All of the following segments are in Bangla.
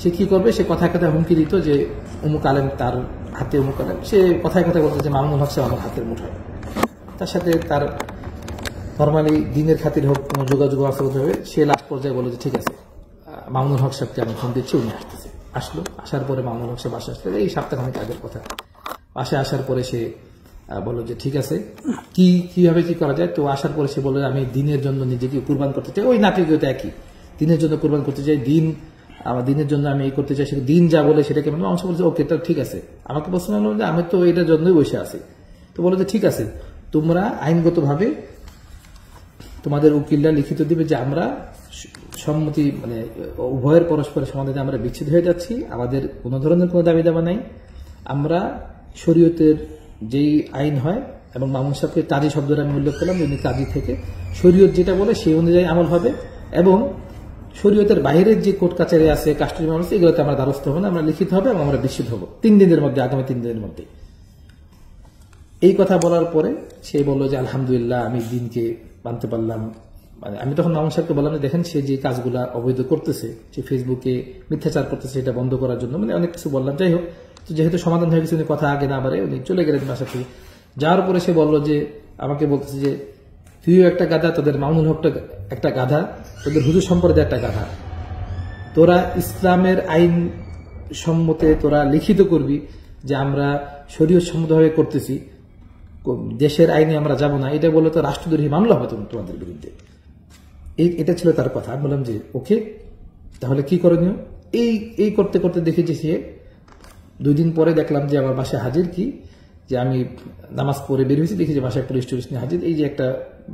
সে কি করবে, সে কথায় কথায় হুমকি দিত যে অমুক আলেম তার হাতে, অমুক আলেম, সে কথায় কথায় বলতো যে মামুনুল হক সাহেব আমার হাতের মুঠোয়। তার সাথে তার নর্মালি দিনের খাতির হোক কোনো যোগাযোগ ব্যবস্থা করতে হবে। সে লাস্ট পর্যায়ে বলে যে ঠিক আছে, মামুনুল হক সাহেবকে আমি ফোন দিচ্ছি, উনি আসতেছে। আসলো, আসার পরে মামুনুল হক সাহেব আসতে এই সপ্তাহখানেক আগের কথা। বাসায় আসার পরে সে বলল যে ঠিক আছে, কিভাবে কি করা যায়। তো আসার পরে সে বলল আমি দিনের জন্য নিজেকে কুরবান করতে চাই, ওই নাটকীয়তা একই, দিনের জন্য কুরবান করতে চাই, আমার দিনের জন্য আমি এই করতে চাই, সেটা দিন যা বলে সেটাকে মানুষ বলছে ওকে তা ঠিক আছে। আমাকে প্রশ্ন হলো যে আমি তো এটার জন্যই বসে আছি। তো বলো যে ঠিক আছে, তোমরা আইনগতভাবে তোমাদের উকিলরা লিখিত দিবে যে আমরা সম্মতি মানে উভয়ের পরস্পরের সমাধানে আমরা বিচ্ছেদ হয়ে যাচ্ছি, আমাদের কোনো ধরনের কোনো দাবি দাবা নাই, আমরা শরীয়তের যেই আইন হয়, এবং মামুন সাহেবকে কাজী শব্দটা আমি উল্লেখ করলাম, উনি কাজী থেকে শরীয়ত যেটা বলে সেই অনুযায়ী আমল হবে, এবং শরীয়তের বাইরের যে কোর্ট কাছারি আছে, কাস্টডি মামলা আছে, এগুলোতে আমরা দ্বারস্থ হবো না, আমরা লিখিত হবে এবং আমরা বিচ্ছেদ হবো 3 দিনের মধ্যে, আগামী 3 দিনের মধ্যে। এই কথা বলার পরে সে বললো যে আলহামদুলিল্লাহ আমি দিনকে মানতে পারলাম। মানে আমি তখন মামুন সাহেবকে বললাম যে দেখেন সে যে কাজগুলা অবৈধ করতেছে, সে ফেসবুকে মিথ্যাচার করতেছে, এটা বন্ধ করার জন্য মানে অনেক কিছু বললাম। যাই হোক, তো যেহেতু সমাধান হয়ে গেছে, উনি কথা আগে না বাড়ে উনি চলে গেলেন বাসা থেকে। যাওয়ার পরে সে বলল যে আমাকে বলতেছে যে তুইও একটা গাধা, তোদের মামুনুল হকটা একটা গাধা, তোদের হুজুর সম্প্রদায় একটা গাধা, তোরা ইসলামের আইন সম্মতে তোরা লিখিত করবি যে আমরা শরীয়ত সম্মতভাবে করতেছি, দেশের আইনে আমরা যাব না, এটা বলে তো রাষ্ট্রদ্রোহী মামলা হবে তোমাদের বিরুদ্ধে। এটা ছিল তার কথা। আমি বললাম যে ওকে, তাহলে কি করণীয়। এই করতে করতে দেখেছি সে 2 দিন পরে দেখলাম যে আমার বাসায় হাজির, কি যে আমি নামাজ পড়ে বের হয়েছি, দেখি যে বাসায় পুলিশ টুলিশ নিয়ে হাজির, এই যে একটা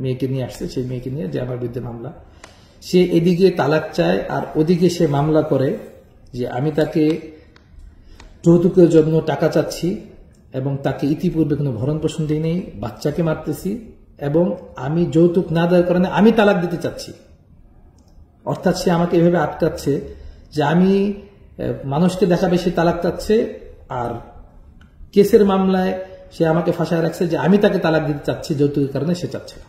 মেয়েকে নিয়ে আসছে, সেই মেয়েকে নিয়ে যে আমার বিরুদ্ধে মামলা। সে এদিকে তালাক চায় আর ওদিকে সে মামলা করে যে আমি তাকে যৌতুকের জন্য টাকা চাচ্ছি এবং তাকে ইতিপূর্বে কোনো ভরণ পোষণ দিই নেই, বাচ্চাকে মারতেছি, এবং আমি যৌতুক না দেওয়ার কারণে আমি তালাক দিতে চাচ্ছি। অর্থাৎ সে আমাকে এভাবে আটকাচ্ছে যে আমি মানুষকে দেখাবে সে তালাক চাচ্ছে, আর কেসের মামলায় সে আমাকে ফাঁসায় রাখছে যে আমি তাকে তালাক দিতে চাচ্ছি, যৌতুকের কারণে সে চাচ্ছে না।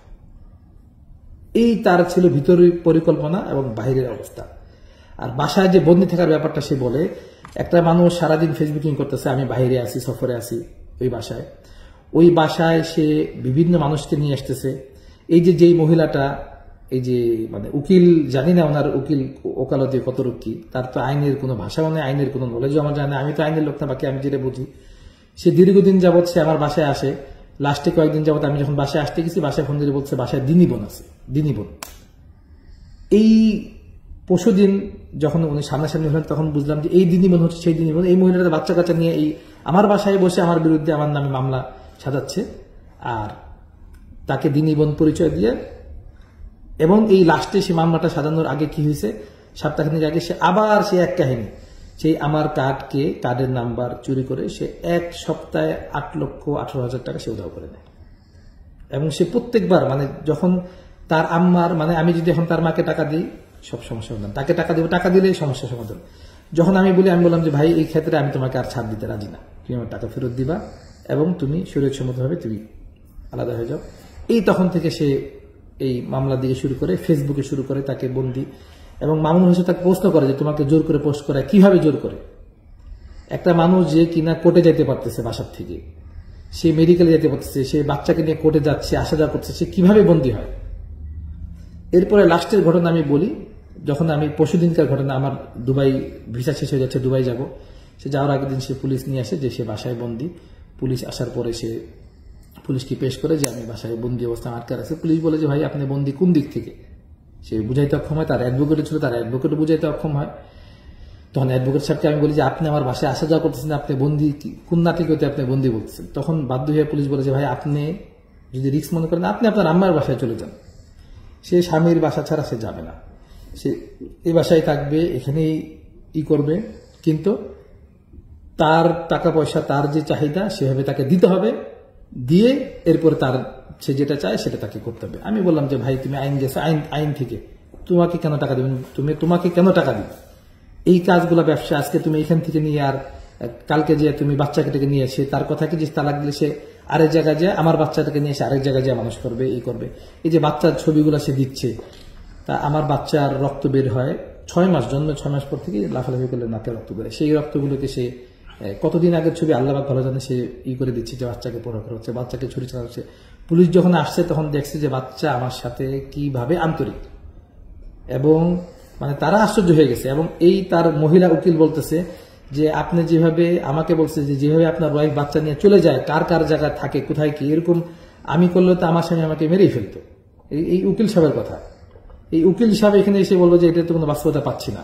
এই তার ছিল ভিতরের পরিকল্পনা এবং বাইরের অবস্থা। আর বাসায় যে বন্দি থাকার ব্যাপারটা সে বলে, একটা মানুষ সারাদিন ফেসবুকিং করতেছে, আমি বাইরে আছি, সফরে আছি, ওই বাসায় সে বিভিন্ন মানুষকে নিয়ে আসতেছে। এই যে যেই মহিলাটা, এই যে মানে উকিল, জানি না ওনার উকিল ওকালতি কত রক্ষী, তার তো আইনের কোনো ভাষা মানে আইনের কোনো নলেজও আমার জানে, আমি তো আইনের লোক না, বাকি আমি যেটা বুঝি। সে দীর্ঘদিন যাবৎ সে আমার বাসায় আসে, লাস্টে কয়েকদিন যাবৎ আমি যখন বাসায় আসতে গেছি, বাসায় ফোন দিয়ে বলছে বাসায় দিনী বোন আছে, দিনী বোন। এই পরশুদিন যখন উনি সামনাসামনি হলেন তখন বুঝলাম যে এই দিনী বোন হচ্ছে সেই দিনী বোন। এই মহিলাটা বাচ্চা কাচ্চা নিয়ে এই আমার বাসায় বসে আমার বিরুদ্ধে আমার নামে মামলা সাজাচ্ছে, আর তাকে দিনী বোন পরিচয় দিয়ে, এবং এই লাস্টে সে মামলাটা সাজানোর আগে কি হয়েছে, সপ্তাহখানেক আগে সে আবার সে এক কাহিনী, সেই আমার কার্ডের নাম্বার চুরি করে সে 1 সপ্তাহে 8,18,000 টাকা সে উধাও করে নেয়। এবং সে প্রত্যেকবার মানে যখন তার আম্মার মানে আমি যদি এখন তার মাকে টাকা দিই সব সমস্যা সমাধান, তাকে টাকা দিব, টাকা দিলেই সমস্যা সমাধান। যখন আমি বললাম যে ভাই এই ক্ষেত্রে আমি তোমাকে আর ছাড় দিতে রাজি না, তুমি আমার টাকা ফেরত দিবা এবং তুমি শরীয়তসম্মতভাবে তুমি আলাদা হয়ে যাও। এই তখন থেকে সে এই মামলা দিয়ে শুরু করে, ফেসবুকে শুরু করে তাকে বন্দি, এবং মামুন হোসেন তাকে প্রশ্ন করে যে তোমাকে জোর করে পোস্ট করে, কিভাবে জোর করে। একটা মানুষ যে কিনা কোর্টে যেতে পারতেছে বাসার থেকে, সে মেডিকেলে যেতে পারতেছে, সে বাচ্চাকে নিয়ে কোর্টে যাচ্ছে, আসা যাওয়া করছে, সে কিভাবে বন্দী হয়। এরপরে লাস্টের ঘটনা আমি বলি, যখন আমি পরশুদিনকার ঘটনা, আমার দুবাই ভিসা শেষ হয়ে যাচ্ছে, দুবাই যাব, সে যাওয়ার আগের দিন সে পুলিশ নিয়ে আসে যে সে বাসায় বন্দী। পুলিশ আসার পরে সে পুলিশকে পেশ করে যে আমি বাসায় বন্দী অবস্থা আটকে আছে। পুলিশ বলে যে ভাই আপনি বন্দী কোন দিক থেকে, সে বুঝাইতে অক্ষম হয়, তার অ্যাডভোকেট ছিল, তার অ্যাডভোকেটও বুঝাইতে অক্ষম হয়। তখন অ্যাডভোকেট সাহেবকে আমি বলি যে আপনি আমার বাসায় আসা যাওয়া করতেছেন, আপনি বন্দী কোন নাটকীয়তে আপনি বন্দী বলতেছেন। তখন বাধ্য হয়ে পুলিশ বলে যে ভাই আপনি যদি রিস্ক মনে করেন আপনি আপনার আম্মার বাসায় চলে যান, সে স্বামীর বাসা ছাড়া সে যাবে না, সে এই বাসায় থাকবে, এখানেই করবে, কিন্তু তার টাকা পয়সা, তার যে চাহিদা সেভাবে তাকে দিতে হবে, দিয়ে এরপরে তার সে যেটা চায় সেটা তাকে করতে হবে। আমি বললাম যে ভাই তুমি আইন গেছে, আইন থেকে তোমাকে কেন টাকা দেবেন, তোমাকে কেন টাকা দিবে, এই কাজগুলো ব্যবসা, আজকে তুমি এখান থেকে নিয়ে আর কালকে যে তুমি বাচ্চাকে নিয়ে এসে তার কথা কি যে তালাক দিলে সে আরেক জায়গায় যায়, আমার বাচ্চাটাকে নিয়ে এসে আরেক জায়গায় যায় মানুষ করবে, এই করবে। এই যে বাচ্চার ছবিগুলো সে দিচ্ছে, তা আমার বাচ্চার রক্ত বের হয় 6 মাস জন্মের 6 মাস পর থেকে লাফালাফি করলে নাকে রক্ত করে, সেই রক্তগুলোকে সে কতদিন আগের ছবি আল্লাহ পাক ভালো জানে, সে করে দিচ্ছে যে বাচ্চাকে পড়া করা হচ্ছে, বাচ্চাকে ছুরি চালা হচ্ছে। পুলিশ যখন আসছে তখন দেখছে যে বাচ্চা আমার সাথে কিভাবে আন্তরিক, এবং মানে তারা আশ্চর্য হয়ে গেছে। এবং এই তার মহিলা উকিল বলতেছে যে আপনি যেভাবে আমাকে বলছে যে যেভাবে আপনার ওয়াইফ বাচ্চা নিয়ে চলে যায়, কার কার জায়গায় থাকে, কোথায় কি, এরকম আমি করলে তো আমার স্বামী আমাকে মেরেই ফেলতো। এই উকিল সাহেবের কথা। এই উকিল সাহেব এখানে এসে বলবো যে এটা তো কোনো বাস্তবতা পাচ্ছি না,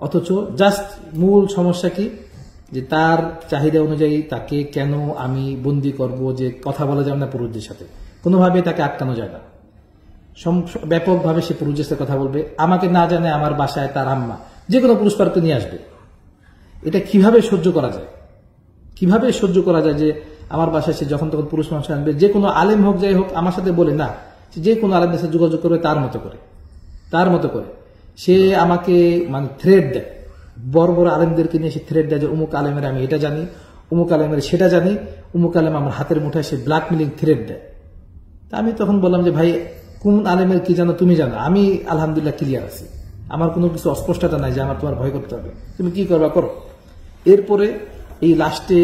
অথচ জাস্ট মূল সমস্যা কি, যে তার চাহিদা অনুযায়ী তাকে কেন আমি বন্দি করব, যে কথা বলা যাবে না পুরুষদের সাথে, কোনোভাবে তাকে আটকানো যায় না, ব্যাপকভাবে সে পুরুষদের সাথে কথা বলবে, আমাকে না জানে আমার বাসায় তার আম্মা যে কোনো পুরুষ পার্কে নিয়ে আসবে। এটা কিভাবে সহ্য করা যায়? কিভাবে সহ্য করা যায় যে আমার বাসায় সে যখন তখন পুরুষ মানুষ আনবে, যে কোনো আলেম হোক যাই হোক, আমার সাথে বলে না, যে কোনো আলেমদের সাথে যোগাযোগ করবে তার মতো করে সে আমাকে মানে থ্রেড দেয়, বড় বড় আলেমদেরকে নিয়ে সে থ্রেড দেয় যে অমুক আলেমের আমি এটা জানি, অমুক আলেমের সেটা জানি, অমুক আলেম আমার হাতের মুঠায়, সে ব্ল্যাকমেলিং থ্রেড দেয়। তা আমি তখন বললাম যে ভাই কোন আলেমের কি জানো তুমি জানো, আমি আলহামদুলিল্লাহ ক্লিয়ার আছি, আমার কোনো কিছু অস্পষ্টতা নাই যে আমার তোমার ভয় করতে হবে, তুমি কি করবা করো। এরপরে এই লাস্টে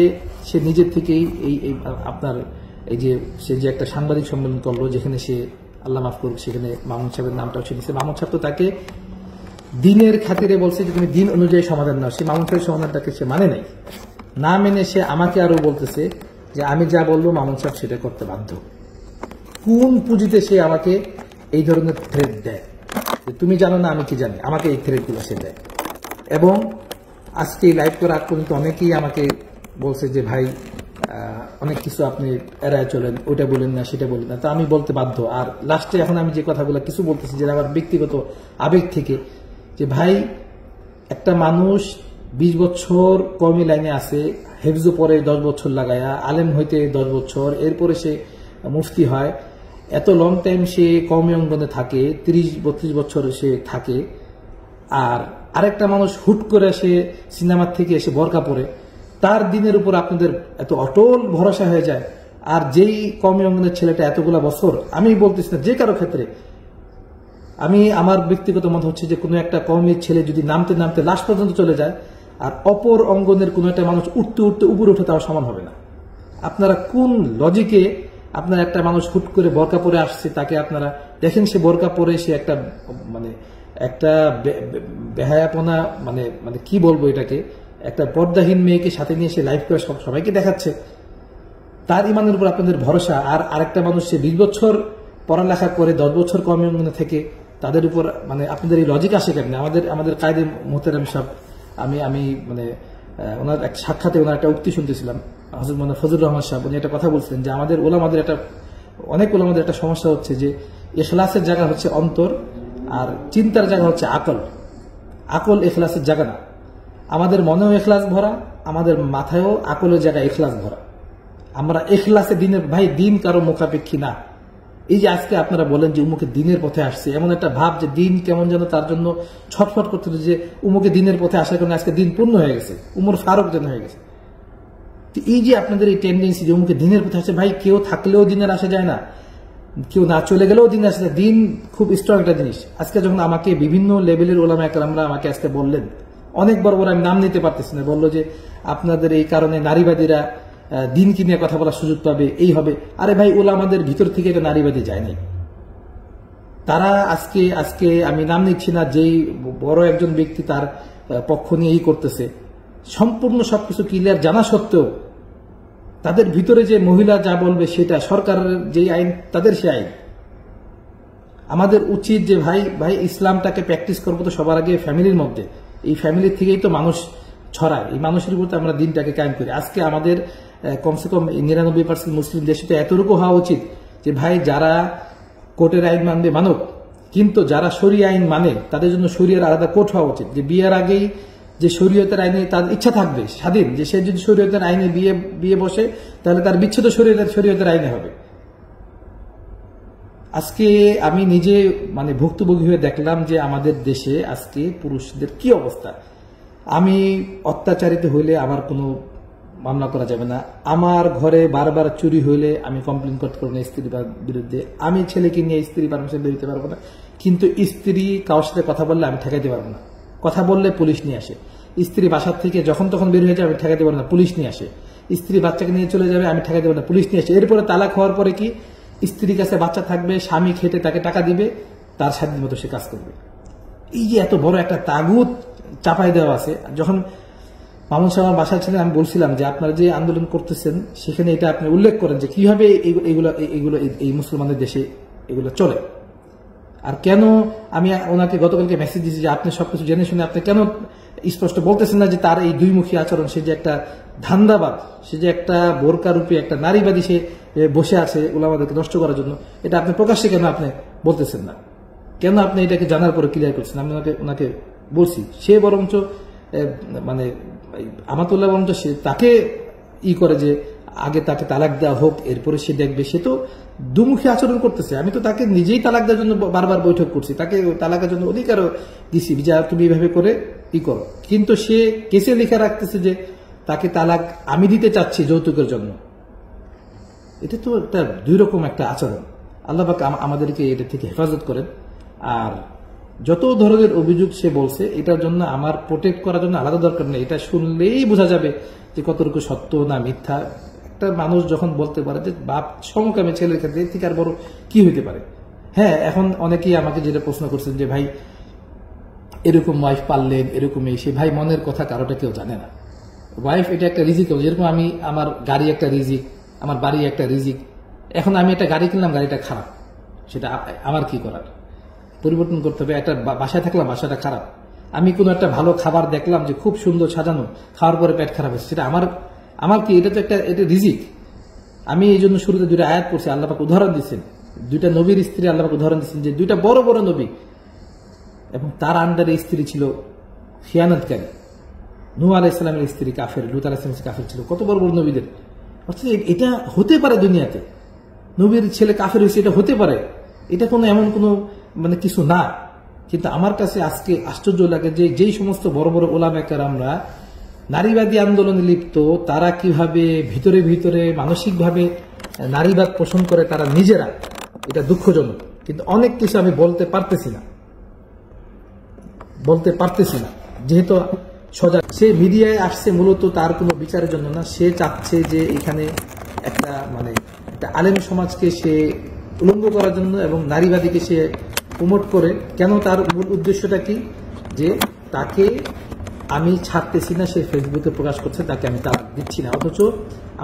সে নিজের থেকেই এই আপনার এই যে সে যে একটা সাংবাদিক সম্মেলন করলো, যেখানে সে আল্লাহ মাফ করুক সেখানে মামুন সাহেবের নামটাও ছিল, মামুন সাহেব তো তাকে দিনের খাতিরে বলছে যে তুমি দিন অনুযায়ী সমাধান নাও, সে মামুন সাহেবের সমাধানটাকে সে মানে নাই, না মেনে সে আমাকে আরো বলতেছে যে আমি যা বলবো মামুন সাহেব সেটা করতে বাধ্য। কোন পুঁজিতে সে আমাকে এই ধরনের থ্রেট দেয়, তুমি জানো না আমি কি জানি, আমাকে এই থ্রেট গুলো সে দেয়। এবং আজকে এই লাইভ করার আগ পর্যন্ত অনেকেই আমাকে বলছে যে ভাই অনেক কিছু আপনি এড়ায় চলেন, ওটা বলেন না সেটা বলেন না, তো আমি বলতে বাধ্য। আর লাস্টে এখন আমি যে কথাগুলো কিছু বলতেছি যেটা আমার ব্যক্তিগত আবেগ থেকে, যে ভাই একটা মানুষ 20 বছর কওমি লাইনে আছে, হেফজু পরে 10 বছর লাগায়া, আলেম হইতে 10 বছর, এরপরে সে মুফতি হয়, এত লং টাইম সে কওমি অঙ্গনে থাকে, 30-32 বছর সে থাকে। আর আরেকটা মানুষ হুট করে সে সিনেমার থেকে এসে বোরকা পরে, তার দিনের উপর আপনাদের এত অটল ভরসা হয়ে যায়। আর যেই কওমি অঙ্গনের ছেলেটা এতগুলা বছর, আমি বলতেছি না যে কারো ক্ষেত্রে, আমি আমার ব্যক্তিগত মত হচ্ছে যে কোনো একটা কওমির ছেলে যদি নামতে নামতে লাস্ট পর্যন্ত চলে যায়, আর অপর অঙ্গনের কোনো একটা মানুষ উঠতে উঠতে উপরে উঠে তাও সমান হবে না। আপনারা কোন লজিকে আপনার একটা মানুষ হুট করে বোরকা পরে আসছে, তাকে আপনারা দেখেন সে বোরকা পরে সে একটা মানে একটা বেহায়াপনা, মানে মানে কি বলবো এটাকে, একটা পর্দাহীন মেয়েকে সাথে নিয়ে সে লাইভ করে সবাইকে দেখাচ্ছে, তার ইমানের উপর আপনাদের ভরসা। আর আরেকটা মানুষ সে 20 বছর পড়ালেখা করে 10 বছর কওমি অঙ্গনে থেকে, তাদের উপর মানে আপনাদের এই লজিক আসে কেন? আমাদের কায়েদে মোহতারাম সাহেব, আমি মানে ওনার এক সাক্ষাতে ওনার একটা উক্তি শুনতেছিলাম, হযরত মাওলানা ফজলুর রহমান সাহেব, উনি একটা কথা বলছিলেন যে আমাদের ওলামাদের অনেক ওলামাদের একটা সমস্যা হচ্ছে যে ইখলাসের জায়গা হচ্ছে অন্তর, আর চিন্তার জায়গা হচ্ছে আকল ইখলাসের জায়গা না। আমাদের মনেও ইখলাস ভরা, আমাদের মাথায়ও আকলের জায়গায় ইখলাস ভরা। আমরা ইখলাসে দিনের, ভাই দিন কারো মুখাপেক্ষী না। এই যে আজকে আপনারা বলেন যে উমুকে দিনের পথে আসছে, এমন একটা ভাব যে দিন কেমন যেন তার জন্য ছটফট করতে, যে উমুকে দিনের পথে আসার কারণে আজকে দিন পূর্ণ হয়ে গেছে, উমর ফারুক যেন হয়ে গেছে। এই যে আপনাদের এই টেন্ডেন্সি যে উমুকে দিনের পথে আসছে, ভাই কেউ থাকলেও দিনের আসা যায় না, কেউ না চলে গেলেও দিন আসে। দিন খুব স্ট্রং একটা জিনিস। আজকে যখন আমাকে বিভিন্ন লেভেলের ওলামা একরামরা আমাকে আজকে বললেন, অনেক বড় বড়, আমি নাম নিতে পারতেছি না, বললো যে আপনাদের এই কারণে নারীবাদীরা দিনকে নিয়ে কথা বলার সুযোগ পাবে, এই হবে। আরে ভাই ওলামাদের ভিতর থেকে এটা নারীবাদী যায় নাই। তারা আজকে আমি নাম নিচ্ছি না, যেই বড় একজন ব্যক্তি তার পক্ষ নিয়ে এই করতেছে, সম্পূর্ণ সবকিছু ক্লিয়ার জানা সত্ত্বেও তাদের ভিতরে যে মহিলা যা বলবে সেটা সরকারের যে আইন, তাদের সে আইন। আমাদের উচিত যে ভাই ইসলামটাকে প্র্যাকটিস করবো তো সবার আগে ফ্যামিলির মধ্যে, এই ফ্যামিলির থেকেই তো মানুষ ছড়ায়, এই মানুষের উপর আমরা দিনটাকে কায়েম করি। আজকে আমাদের কমসে কম 99% মুসলিম দেশে তো এতটুকু হওয়া উচিত যে ভাই যারা কোর্টের আইন মানবে মানুক, কিন্তু যারা শরিয়া আইন মানে তাদের জন্য শরিয়ার আলাদা কোর্ট হওয়া উচিত। যে বিয়ের আগেই যে শরীয়তের আইনে তার ইচ্ছা থাকবে স্বাধীন, যে সে যদি শরীয়তের আইনে বিয়ে বসে তাহলে তার বিচ্ছেদ শরীয়তের আইনে হবে। আজকে আমি নিজে মানে ভুক্তভোগী হয়ে দেখলাম যে আমাদের দেশে আজকে পুরুষদের কি অবস্থা। আমি অত্যাচারিত হইলে আমার কোনো মামলা করা যাবে না, আমার ঘরে বারবার চুরি হইলে আমি কমপ্লেন করতে পারবো না স্ত্রীর বিরুদ্ধে, আমি ছেলেকে নিয়ে স্ত্রী পারমিশন দিতে পারবো না, কিন্তু স্ত্রী কারোর সাথে কথা বললে আমি ঠেকাইতে পারবো না। কথা বললে পুলিশ নিয়ে আসে, স্ত্রী বাসার থেকে যখন তখন বের হয়ে যাবে আমি ঠেকাতে পারবো না, পুলিশ নিয়ে আসে, স্ত্রী বাচ্চাকে নিয়ে চলে যাবে আমি ঠেকাতে পারবো না, পুলিশ নিয়ে আসে। এরপরে তালাক হওয়ার পরে কি স্ত্রীর কাছে বাচ্চা থাকবে, স্বামী খেটে তাকে টাকা দিবে, তার স্বাধীন মতো সে কাজ করবে। এই যে এত বড় একটা তাগুত চাপাই দেওয়া আছে। যখন মামুন সাহেব আমার বাসায় ছিলেন আমি বলছিলাম যে আপনারা যে আন্দোলন করতেছেন সেখানে এটা আপনি উল্লেখ করেন যে কিভাবে এগুলো এই মুসলমানদের দেশে এগুলো চলে, আর কেন আমি ওনাকে গতকালকে মেসেজ দিয়েছি যে আপনি সবকিছু জেনে শুনে আপনি কেন স্পষ্ট বলতেছেন না যে তার এই দুইমুখী আচরণ, সে যে একটা ধান্দাবাদ, সে যে একটা বোরকা রূপী একটা নারীবাদী, সে বসে আছে উলামাদেরকে নষ্ট করার জন্য, এটা আপনি প্রকাশ্যে কেন আপনি বলতেছেন না, কেন আপনি এটাকে জানার পরে ক্লিয়ার করছেন? আমি ওনাকে বলছি, সে বরঞ্চ মানে আমাতুল্লাহ বরঞ্চ সে তাকে করে যে আগে তাকে তালাক দেওয়া হোক এরপরে সে দেখবে, সে তো দুমুখী আচরণ করতেছে। আমি তো তাকে নিজেই তালাক দেওয়ার জন্য বারবার বৈঠক করছি, তাকে তালাকের জন্য অধিকারও দিছি যে তুমি এইভাবে করে করো, কিন্তু সে কেসে লিখে রাখতেছে যে তাকে তালাক আমি দিতে চাচ্ছি যৌতুকের জন্য। এটা তো একটা দুই রকম একটা আচরণ। আল্লাহ পাক আমাদেরকে এটা থেকে হেফাজত করেন। আর যত ধরনের অভিযোগ সে বলছে এটার জন্য আমার প্রোটেক্ট করার জন্য আলাদা দরকার নেই, এটা শুনলেই বোঝা যাবে যে কতটুকু সত্য না মিথ্যা। একটা মানুষ যখন বলতে পারে যে বাপ সমকামী ছেলের ক্ষেত্রে এর থেকে আর বড় কি হইতে পারে। হ্যাঁ, এখন অনেকেই আমাকে যেটা প্রশ্ন করছেন যে ভাই এরকম ওয়াইফ পারলেন এরকমই, সে ভাই মনের কথা কারোটা কেউ জানে না। ওয়াইফ এটা একটা রিজিক, যেরকম আমি আমার গাড়ি একটা রিজিক, আমার বাড়ি একটা রিজিক। এখন আমি একটা গাড়ি কিনলাম, গাড়িটা খারাপ, সেটা আমার কি করার, পরিবর্তন করতে হবে। একটা বাসায় থাকলাম, বাসাটা খারাপ, আমি কোনো একটা ভালো খাবার দেখলাম যে খুব সুন্দর সাজানো, খাওয়ার পরে পেট খারাপ হচ্ছে, সেটা আমার কি, এটা তো এটা রিজিক। আমি এই জন্য শুরুতে দুইটা আয়াত করছি, আল্লাহ পাক উদাহরণ দিচ্ছেন, দুইটা নবীর স্ত্রী আল্লাহ পাক উদাহরণ দিচ্ছেন যে দুইটা বড় বড় নবী এবং তার আন্ডারে স্ত্রী ছিল খিয়ানতকারী। নূহ আলাইহিস সালামের স্ত্রী কাফের, লূত আলাইহিস সালামের কাফের ছিল, কত বড় বড় নবীদের। অর্থাৎ এটা হতে পারে দুনিয়াতে, নবীর ছেলে কাফের হয়েছে, এটা হতে পারে, এটা কোনো এমন কোনো মানে কিছু না। কিন্তু আমার কাছে আজকে আশ্চর্য লাগে যে যেই সমস্ত বড় বড় ওলামা কেরামরা নারীবাদী আন্দোলনে লিপ্ত, তারা কিভাবে ভিতরে ভিতরে মানসিকভাবে নারীবাদ পোষণ করে তারা নিজেরা, এটা দুঃখজনক। কিন্তু অনেক কিছু আমি বলতে পারতেছি না, যেহেতু সজাগ। সে মিডিয়ায় আসছে মূলত তার কোনো বিচারের জন্য না, সে চাচ্ছে যে এখানে একটা আলেম সমাজকে সে উলঙ্গ করার জন্য এবং নারীবাদীকে সে প্রমোট করে। কেন, তার মূল উদ্দেশ্যটা কি, যে তাকে আমি ছাড়তেছি না, সে ফেসবুকে প্রকাশ করছে তাকে আমি তালাক দিচ্ছি না, অথচ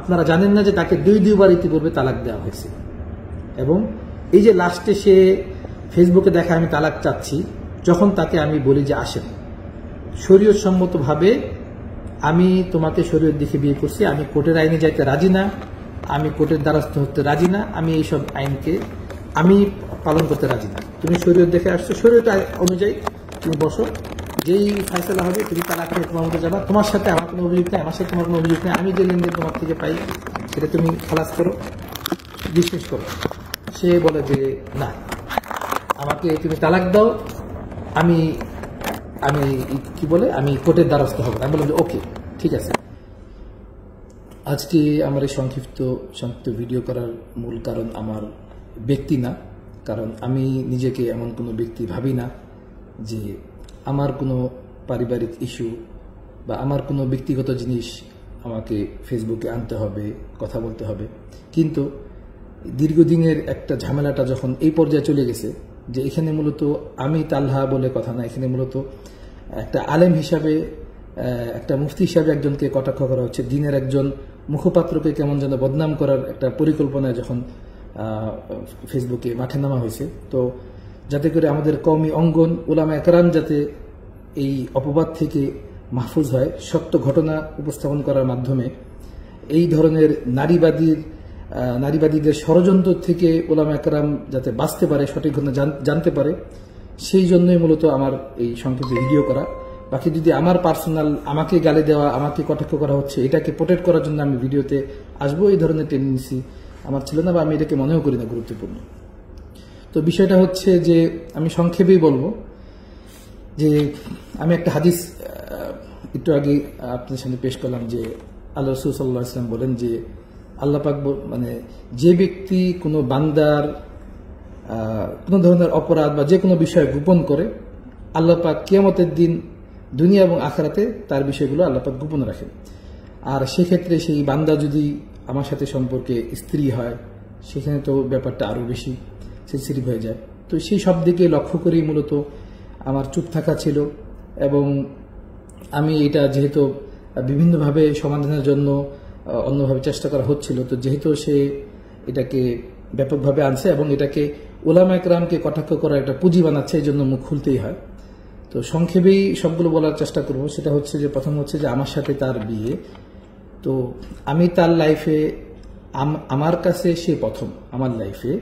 আপনারা জানেন না যে তাকে দুইবার ইতিপূর্বে তালাক দেওয়া হয়েছে। এবং এই যে লাস্টে সে ফেসবুকে দেখা আমি তালাক চাচ্ছি, যখন তাকে আমি বলি যে আসেন শরীয়ত সম্মতভাবে আমি তোমাকে শরীয়ত দেখে বিয়ে করছি, আমি কোর্টের আইনে যাইতে রাজি না, আমি কোর্টের দ্বারস্থ হতে রাজি না, আমি এইসব আইনকে আমি পালন করতে রাজি না, তুমি শরীয়ত দেখে আসছো, শরীয়ত অনুযায়ী তুমি বসো, যেই ফয়সালা হবে তুমি তালাক নিয়ে তোমার মতো যাবা, তোমার সাথে আমার কোনো অভিযোগ নেই, আমার সাথে তোমার কোনো অভিযোগ নেই, আমি যে লেনদেন তোমার থেকে পাই সেটা তুমি খালাস করো, বিশ্বাস করো। সে বলে যে না, আমাকে তুমি তালাক দাও, আমি কি বলে আমি কোর্টের দ্বারস্থ হব। আমি বললাম যে ওকে ঠিক আছে। আজকে আমার এই সংক্ষিপ্ত ভিডিও করার মূল কারণ আমার ব্যক্তি না, কারণ আমি নিজেকে এমন কোনো ব্যক্তি ভাবি না যে আমার কোনো পারিবারিক ইস্যু বা আমার কোনো ব্যক্তিগত জিনিস আমাকে ফেসবুকে আনতে হবে, কথা বলতে হবে। কিন্তু দীর্ঘদিনের একটা ঝামেলাটা যখন এই পর্যায়ে চলে গেছে যে এখানে মূলত আমি তালহা বলে কথা না, এখানে মূলত একটা আলেম হিসাবে, একটা মুফতি হিসাবে একজনকে কটাক্ষ করা হচ্ছে, দিনের একজন মুখপাত্রকে কেমন যেন বদনাম করার একটা পরিকল্পনায় যখন ফেসবুকে মাঠে নামা হয়েছে। তো যাতে করে আমাদের কওমি অঙ্গন উলামা একরাম যাতে এই অপবাদ থেকে মাহফুজ হয়, সত্য ঘটনা উপস্থাপন করার মাধ্যমে এই ধরনের নারীবাদীদের ষড়যন্ত্র থেকে উলামা একরাম যাতে বাঁচতে পারে, সঠিক ঘটনা জানতে পারে, সেই জন্যই মূলত আমার এই সংক্ষিপ্ত ভিডিও করা। বাকি যদি আমার পার্সোনাল আমাকে গালি দেওয়া, আমাকে কটাক্ষ করা হচ্ছে, এটাকে প্রোটেক্ট করার জন্য আমি ভিডিওতে আসবো, এই ধরনের টেন্ডেন্সি আমার ছিল না বা আমি এটাকে মনেও করি না গুরুত্বপূর্ণ। তো বিষয়টা হচ্ছে যে আমি সংক্ষেপেই বলবো যে আমি একটা হাদিস একটু আগে আপনাদের সামনে পেশ করলাম যে আল্লাহ রাসূল সাল্লাল্লাহু আলাইহি ওয়াসাল্লাম বলেন যে আল্লাহ পাক যে ব্যক্তি কোনো বান্দার কোনো ধরনের অপরাধ বা যে কোনো বিষয় গোপন করে, আল্লাহ পাক কিয়ামতের দিন দুনিয়া এবং আখিরাতে তার বিষয়গুলো আল্লাহ পাক গোপন রাখেন। আর সেক্ষেত্রে সেই বান্দা যদি আমার সাথে সম্পর্কে স্ত্রী হয়, সেখানে তো ব্যাপারটা আরো বেশি সেন্সিটিভ হয়ে যায়। তো সেই সব দিকে লক্ষ্য করেই মূলত আমার চুপ থাকা ছিল। এবং আমি এটা যেহেতু বিভিন্নভাবে সমাধানের জন্য অন্যভাবে চেষ্টা করা হচ্ছিল, তো যেহেতু সে এটাকে ব্যাপকভাবে আনছে এবং এটাকে ওলামা একরামকে কটাক্ষ করার একটা পুঁজি বানাচ্ছে, এই জন্য মুখ খুলতেই হয়। তো সংক্ষেপেই সবগুলো বলার চেষ্টা করব। সেটা হচ্ছে যে প্রথম হচ্ছে যে আমার সাথে তার বিয়ে। তো আমি তার লাইফে, আমার কাছে সে প্রথম আমার লাইফে,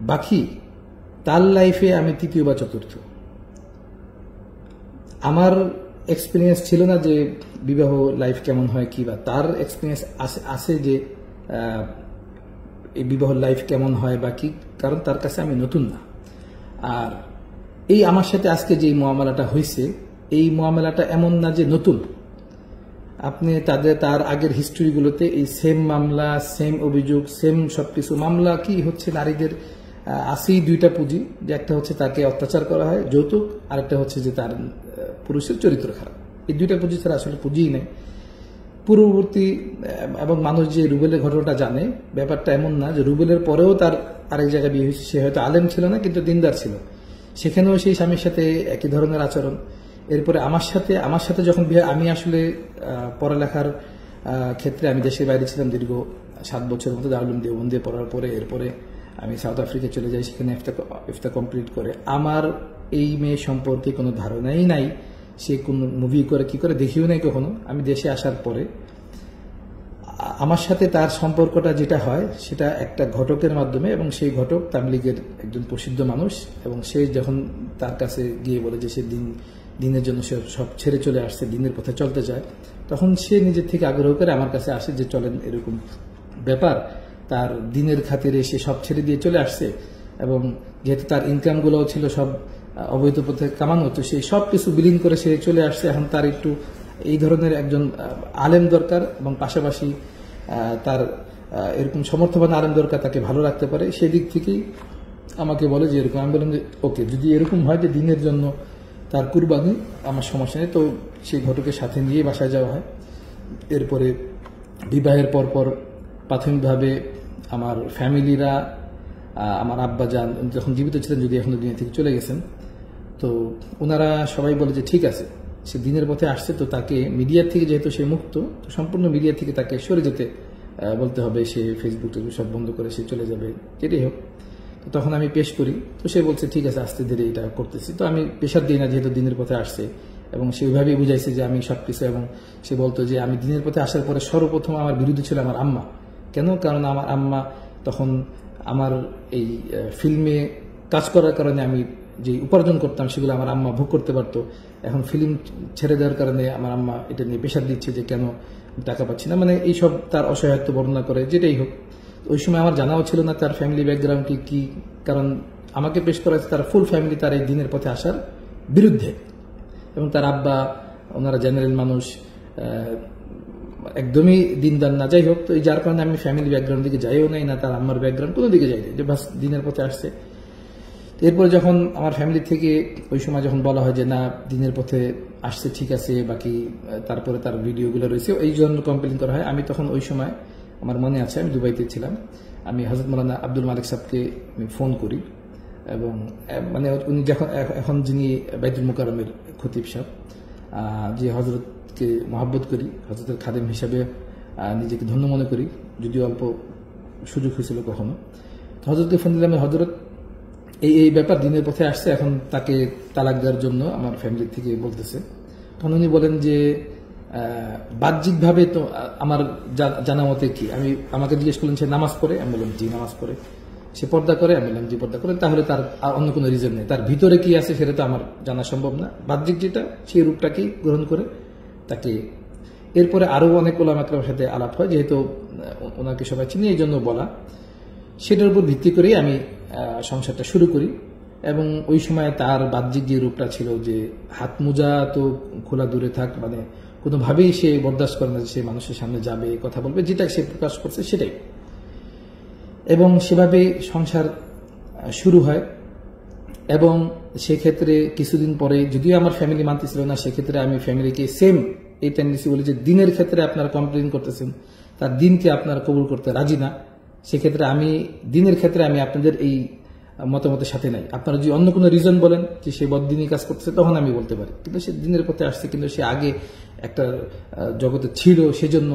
বাকি তার লাইফে আমি তৃতীয় বা চতুর্থ। আমার এক্সপিরিয়েন্স ছিল না যে বিবাহ লাইফ কেমন হয় কি, বা তার এক্সপিরিয়েন্স আছে যে এই বিবাহ লাইফ কেমন হয় বা কি, কারণ তার কাছে আমি নতুন না। আর এই আমার সাথে আজকে যে মুআমালাটা হয়েছে, এই মুআমালাটা এমন না যে নতুন। আপনি তার আগের হিস্ট্রিগুলোতে এই সেম মামলা, সেম অভিযোগ, সেম সবকিছু। মামলা কি হচ্ছে, নারীদের আসেই দুইটা পুঁজি, যে একটা হচ্ছে তাকে অত্যাচার করা হয়, যৌতুক, আর একটা হচ্ছে যে তার পুরুষের চরিত্র খারাপ। এই দুইটা পুঁজি ছাড়া আসলে পুঁজিই নেই। পূর্ববর্তী এবং মানুষ যে রুবেলের ঘটনাটা জানে, ব্যাপারটা এমন না যে রুবেলের পরেও তার আরেক জায়গায় বিয়ে হয়েছে। সে হয়তো আলেম ছিল না, কিন্তু দিনদার ছিল, সেখানেও সেই স্বামীর সাথে একই ধরনের আচরণ। এরপরে আমার সাথে যখন বিয়ে, আমি আসলে পড়ালেখার ক্ষেত্রে আমি দেশের বাইরে ছিলাম দীর্ঘ 7 বছরের মতো, দারুল উলুম দেওবন্দে পড়ার পরে এরপরে আমি সাউথ আফ্রিকা চলে যাই, সেখানে ইফতা কমপ্লিট করে। আমার এই মেয়ে সম্পর্কে কোনো ধারণাই নাই, সে কোন মুভি করে কি করে দেখিও নাই কখনো। আমি দেশে আসার পরে আমার সাথে তার সম্পর্কটা যেটা হয়, সেটা একটা ঘটকের মাধ্যমে, এবং সেই ঘটক তাবলীগের একজন প্রসিদ্ধ মানুষ। এবং সে যখন তার কাছে গিয়ে বলে যে সে দিনের জন্য সে সব ছেড়ে চলে আসছে, দিনের পথে চলতে চায়, তখন সে নিজের থেকে আগ্রহ করে আমার কাছে আসে যে চলেন, এরকম ব্যাপার। তার দিনের খাতিরে সে সব ছেড়ে দিয়ে চলে আসছে, এবং যেহেতু তার ইনকামগুলোও ছিল সব অবৈধ পথে কামানো, তো সেই সব কিছু বিলীন করে সে চলে আসছে। এখন তার একটু এই ধরনের একজন আলেম দরকার, এবং পাশাপাশি তার এরকম সমর্থবান আলেম দরকার, তাকে ভালো রাখতে পারে। সেই দিক থেকেই আমাকে বলে যে এরকম। আমি বললাম যে ওকে, যদি এরকম হয় যে দিনের জন্য তার কুরবানি, আমার সমস্যা নেই। তো সেই ঘটকের সাথে নিয়ে বাসায় যাওয়া হয়। এরপরে বিবাহের পরপর প্রাথমিকভাবে আমার ফ্যামিলিরা, আমার আব্বা যান যখন জীবিত ছিলেন, যদি এখনো দুনিয়া থেকে চলে গেছেন, তো ওনারা সবাই বলে যে ঠিক আছে, সে দিনের পথে আসছে, তো তাকে মিডিয়া থেকে যেহেতু সে মুক্ত, তো সম্পূর্ণ মিডিয়া থেকে তাকে সরে যেতে বলতে হবে। সে ফেসবুক সব বন্ধ করে সে চলে যাবে, যেটাই হোক। তো তখন আমি পেশ করি, তো সে বলছে ঠিক আছে, আস্তে ধীরে এটা করতেছি। তো আমি পেশার দিই না, যেহেতু দিনের পথে আসছে, এবং সে ওইভাবেই বুঝাইছে যে আমি সবকিছু। এবং সে বলতো যে আমি দিনের পথে আসার পরে সর্বপ্রথম আমার বিরুদ্ধে ছিল আমার আম্মা। কেন? কারণ আমার আম্মা তখন আমার এই ফিল্মে কাজ করার কারণে আমি যে উপার্জন করতাম, সেগুলো আমার আম্মা ভোগ করতে পারতো। এখন ফিল্ম ছেড়ে দেওয়ার কারণে আমার আম্মা এটা নিয়ে প্রেশার দিচ্ছে যে কেন টাকা পাচ্ছি না, মানে এইসব তার অসহায়ত্ব বর্ণনা করে। যেটাই হোক, ওই সময় আমার জানাও ছিল না তার ফ্যামিলি ব্যাকগ্রাউন্ড কি, কারণ আমাকে পেশ করা হয়েছে তার ফুল ফ্যামিলি তার এই দিনের পথে আসার বিরুদ্ধে। এবং তার আব্বা, ওনারা জেনারেল মানুষ, একদমই দিনদার না। যাই হোক, তো এই যার কারণে আমি ফ্যামিলি ব্যাকগ্রাউন্ড দিকে যাইও নাই, না তার আম্মার ব্যাকগ্রাউন্ড কোনো দিকে যাই নাই, যে বাস দিনের পথে আসছে। এরপরে যখন আমার ফ্যামিলি থেকে ওই সময় যখন বলা হয় যে না, দিনের পথে আসছে ঠিক আছে, বাকি তারপরে তার ভিডিওগুলো রয়েছে, এই জন্য কমপ্লেন করা হয়। আমি তখন ওই সময় আমার মনে আছে আমি দুবাইতে ছিলাম। আমি হযরত মাওলানা আব্দুল মালিক সাহেবকে আমি ফোন করি, এবং মানে উনি যখন এখন যিনি বাইতুল মুকাররমের খতিব সাহেব, যে হযরতকে মহব্বত করি, হযরতের খাদেম হিসাবে নিজেকে ধন্য মনে করি, যদিও অল্প সুযোগ হয়েছিল কখনো। তো হযরতকে ফোন দিলাম, হযরত এই ব্যাপার দিনের পথে আসছে, এখন তাকে তালাক দেওয়ার জন্য আমার ফ্যামিলি থেকে বলতেছে। তখন উনি বলেন যে বাহ্যিকভাবে তো আমার জানা মতে কি, আমাকে জিজ্ঞেস করলেন সে নামাজ পড়ে, আমি বললাম জি নামাজ পড়ে। সে পর্দা করে, আমি বললাম জি পর্দা করে। তাহলে তার অন্য কোনো রিজন নেই, তার ভিতরে কি আছে সেটা তো আমার জানা সম্ভব না। বাহ্যিক যেটা, সেই রূপটাকেই গ্রহণ করে তাকে। এরপরে আরো অনেক ওলামা একরামের সাথে আলাপ হয়, যেহেতু ওনাকে সবাই চিনি, এই জন্য বলা। সেটার উপর ভিত্তি করেই আমি সংসারটা শুরু করি। এবং ওই সময় তার বাহ্যিক যে রূপটা ছিল, যে হাত মোজা তো খোলা দূরে থাক, মানে কোনোভাবেই সে বরদাস্ত করে না যে সে মানুষের সামনে যাবে, কথা বলবে, যেটা সে প্রকাশ করছে সেটাই। এবং সেভাবে সংসার শুরু হয়। এবং সেক্ষেত্রে কিছুদিন পরে যদিও আমার ফ্যামিলি মানতেছিল না, সেক্ষেত্রে আমি ফ্যামিলিকে সেম এই টেন্ডেন্সি বলি যে দিনের ক্ষেত্রে আপনারা কমপ্লেন করতেছেন, তার দিনকে আপনারা কবুল করতে রাজি না, সেক্ষেত্রে আমি দিনের ক্ষেত্রে আমি আপনাদের এই মতামতের সাথে নাই। আপনারা যদি অন্য কোনো রিজন বলেন যে সে বদ্দিনই কাজ করতেছে, তখন আমি বলতে পারি, কিন্তু সে দিনের পথে আসছে, কিন্তু সে আগে একটা জগতে ছিল সেজন্য।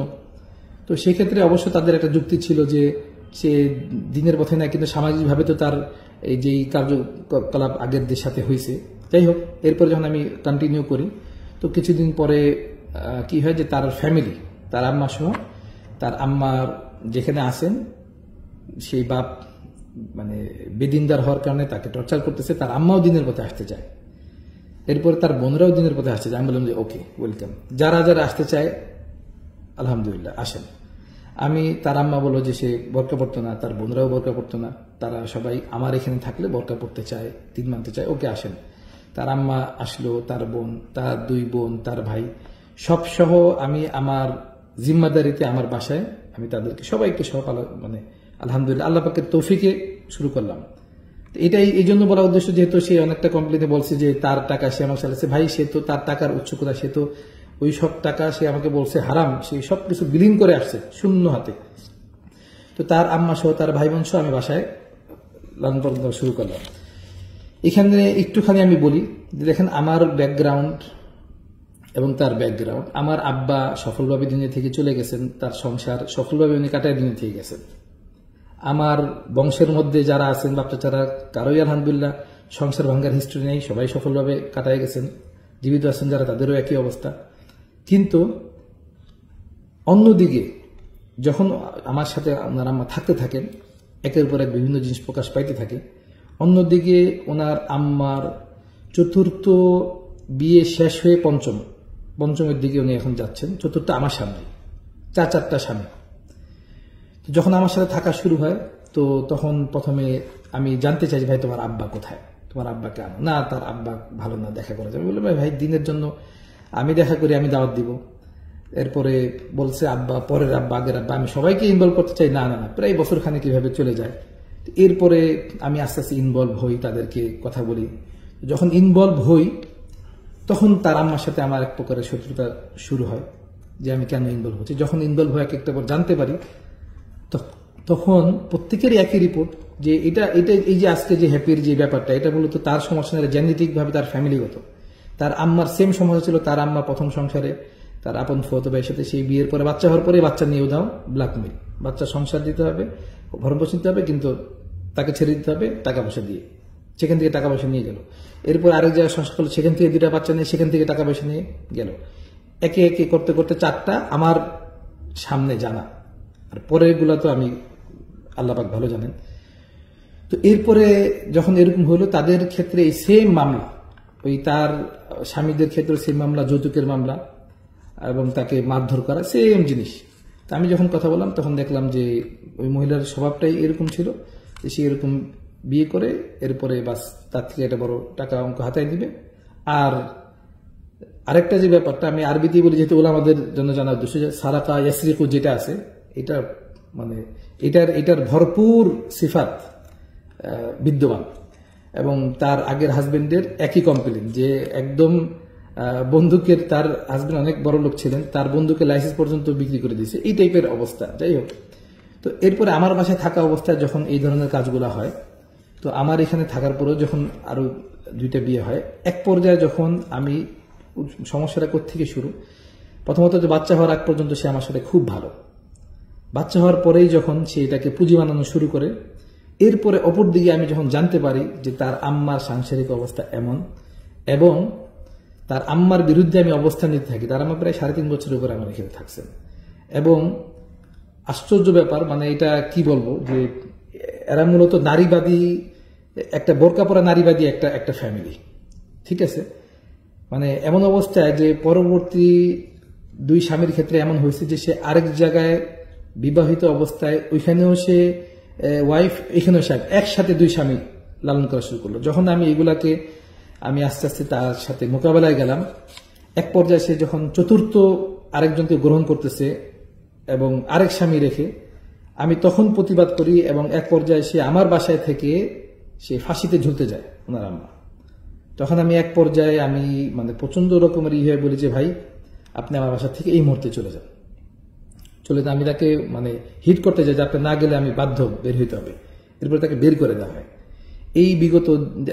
তো সেক্ষেত্রে অবশ্য তাদের একটা যুক্তি ছিল যে সে দিনের পথে না, কিন্তু সামাজিকভাবে তো তার এই যে কার্যকলাপ আগের সাথে হয়েছে। যাই হোক, এরপরে যখন আমি কন্টিনিউ করি, তো কিছুদিন পরে কি হয় যে তার ফ্যামিলি, তার আম্মা সহ, তার আম্মার যেখানে আসেন সেই বাপ মানে বেদিনদার হওয়ার কারণে তাকে টর্চার করতেছে, তার আম্মাও দিনের পথে আসতে চায়, এরপরে তার বোনরাও দিনের পথে আসতে চায়। আমি বললাম যে ওকে, ওয়েলকাম, যারা যারা আসতে চায় আলহামদুলিল্লাহ আসেন। আমি তার আম্মা বললো যে সে বোরকা পড়তো না, তার বোনরাও বোরকা পড়তো না, তারা সবাই আমার এখানে থাকলে বোরকা পড়তে চায়, দিন মানতে চায়, ওকে আসেন। তার আম্মা আসলো, তার বোন, তার দুই বোন, তার ভাই, সব সহ আমি আমার জিম্মাদারিতে আমার বাসায় আমি তাদেরকে সবাইকে সব মানে আলহামদুলিল্লাহ আল্লাহ পাকের তৌফিকে শুরু করলাম। এটাই এই জন্য বলার উদ্দেশ্য, যেহেতু সে অনেকটা কমপ্লেনে বলছে যে তার টাকা সে আমার চালাচ্ছে। ভাই, সে তো তার টাকার উৎস কোথায়? সে তো ওই সব টাকা সে আমাকে বলছে হারাম, সে সব কিছু বিলীন করে আসছে শূন্য হাতে। তো তার আম্মা সহ, তার ভাই বোন সহ আমি বাসায় লালন পালন করা শুরু করলাম। এখানে একটুখানি আমি বলি যে দেখেন আমার ব্যাকগ্রাউন্ড এবং তার ব্যাকগ্রাউন্ড। আমার আব্বা সফলভাবে দুনিয়া থেকে চলে গেছেন, তার সংসার সফলভাবে উনি কাটায় দুনিয়া থেকে গেছেন। আমার বংশের মধ্যে যারা আছেন বাপ চাচারা, কারোই আলহামদুলিল্লাহ সংসার ভাঙ্গার হিস্ট্রি নেই, সবাই সফলভাবে কাটায় গেছেন। জীবিত আছেন যারা, তাদেরও একই অবস্থা। কিন্তু অন্যদিকে যখন আমার সাথে ওনার আম্মা থাকতে থাকেন, একের পর এক বিভিন্ন জিনিস প্রকাশ পাইতে থাকে। অন্যদিকে ওনার আম্মার চতুর্থ বিয়ে শেষ হয়ে পঞ্চমের দিকে উনি এখন যাচ্ছেন, চতুর্থ আমার সামনে, চারটা স্বামী। যখন আমার সাথে থাকা শুরু হয়, তো তখন প্রথমে আমি জানতে চাই ভাই তোমার আব্বা কোথায়, তোমার আব্বাকে আনো না, তার আব্বা ভালো না, দেখা করা যাবে। বললাম ভাই দিনের জন্য আমি দেখা করি, আমি দাওয়াত দিব। এরপরে বলছে আব্বা, পরের আব্বা, আগের আব্বা, আমি সবাইকে ইনভলভ করতে চাই। না না না, প্রায় বছরখানে কিভাবে চলে যায়। এরপরে আমি আস্তে আস্তে ইনভলভ হই, তাদেরকে কথা বলি। যখন ইনভলভ হই, তখন তার আম্মার সাথে আমার এক প্রকারের শত্রুতা শুরু হয় যে আমি কেন ইনভলভ হচ্ছি। যখন ইনভলভ হয়ে একটা পর জানতে পারি, তখন প্রত্যেকেরই একই রিপোর্ট যে এটা এই যে আজকে যে হ্যাপির যে ব্যাপারটা, এটা মূলত তার সমস্যা জেনেটিক ভাবে, তার ফ্যামিলিগত। তার আম্মার সেম সমস্যা ছিল। তার আম্মা প্রথম সংসারে তার আপন ফুফাতো ভাইয়ের সাথে সেই বিয়ের পরে বাচ্চা হওয়ার পরে বাচ্চা নিয়েও দাও ব্ল্যাকমেল, বাচ্চা সংসার দিতে হবে, ভরণ পোষণ দিতে হবে, কিন্তু তাকে ছেড়ে দিতে হবে টাকা পয়সা দিয়ে। সেখান থেকে টাকা পয়সা নিয়ে গেল। এরপর আরেক জায়গায় সংসার করলো, সেখান থেকে 2টা বাচ্চা নিয়ে সেখান থেকে টাকা পয়সা নিয়ে গেল। একে একে করতে করতে 4টা আমার সামনে জানা, আর পরের গুলা তো আমি আল্লাহ পাক ভালো জানেন। তো এরপরে যখন এরকম হলো, তাদের ক্ষেত্রে এই সেম মামলা, ওই তার স্বামীদের ক্ষেত্রে সেম মামলা, যৌতুকের মামলা এবং তাকে মারধর করা, সেম জিনিস। তা আমি যখন কথা বললাম, তখন দেখলাম যে ওই মহিলার স্বভাবটাই এরকম ছিল যে সে এরকম বিয়ে করে এরপরে বাস তার থেকে একটা বড় টাকা অঙ্ক হাতায় দিবে। আর আরেকটা যে ব্যাপারটা আমি আরবিতে বলি, যেহেতু ওলামাদের জন্য জানার উদ্দেশ্য, যে সারাকা ইয়াসরিকু যেটা আছে, এটা মানে এটার ভরপুর সিফাত বিদ্যমান। এবং তার আগের হাজবেন্ডের একই কমপ্লেন, যে একদম বন্দুকের, তার হাজবেন্ড অনেক বড় লোক ছিলেন, তার বন্দুকের লাইসেন্স পর্যন্ত বিক্রি করে দিয়েছে, এই টাইপের অবস্থা। যাই হোক, তো এরপরে আমার বাসায় থাকা অবস্থায় যখন এই ধরনের কাজগুলো হয়, তো আমার এখানে থাকার পরেও যখন আরো 2টা বিয়ে হয়, এক পর্যায়ে যখন আমি সমস্যাটা কোত্থেকে শুরু, প্রথমত যে বাচ্চা হওয়ার আগ পর্যন্ত সে আমার সাথে খুব ভালো, বাচ্চা হওয়ার পরেই যখন সে এটাকে পুঁজি বানানো শুরু করে, এরপরে অপর দিকে আমি যখন জানতে পারি যে তার আম্মার সাংসারিক অবস্থা এমন, এবং তার আম্মার বিরুদ্ধে আমি অবস্থান নিতে থাকি। তার আম্মা প্রায় 3.5 বছরের উপরে আমার এখানে থাকছেন। এবং আশ্চর্য ব্যাপার, মানে এটা কি বলবো, যে এরা মূলত নারীবাদী, একটা বোরকা পরা নারীবাদী একটা ফ্যামিলি, ঠিক আছে। মানে এমন অবস্থায় যে পরবর্তী 2 স্বামীর ক্ষেত্রে এমন হয়েছে যে সে আরেক জায়গায় বিবাহিত অবস্থায়, ওইখানেও সে ওয়াইফ, এখানেও সে একসাথে 2 স্বামী লালন করা শুরু করলো। যখন আমি এগুলাকে আমি আস্তে আস্তে তার সাথে মোকাবেলায় গেলাম, এক পর্যায়ে সে যখন চতুর্থ আরেকজনকে গ্রহণ করতেছে এবং আরেক স্বামী রেখে, আমি তখন প্রতিবাদ করি এবং এক পর্যায়ে সে আমার বাসায় থেকে সে ফাঁসিতে ঝুলতে যায় ওনার আম্মা। তখন আমি এক পর্যায়ে আমি মানে প্রচন্ড রকমের হয়ে বলি যে ভাই আপনি আমার বাসা থেকে এই মুহূর্তে চলে যান। আমি তাকে মানে হিট করতে যাই যে আপনি না গেলে আমি বাধ্য বের হইতে হবে। এরপরে তাকে বের করে দেওয়া হয়। এই বিগত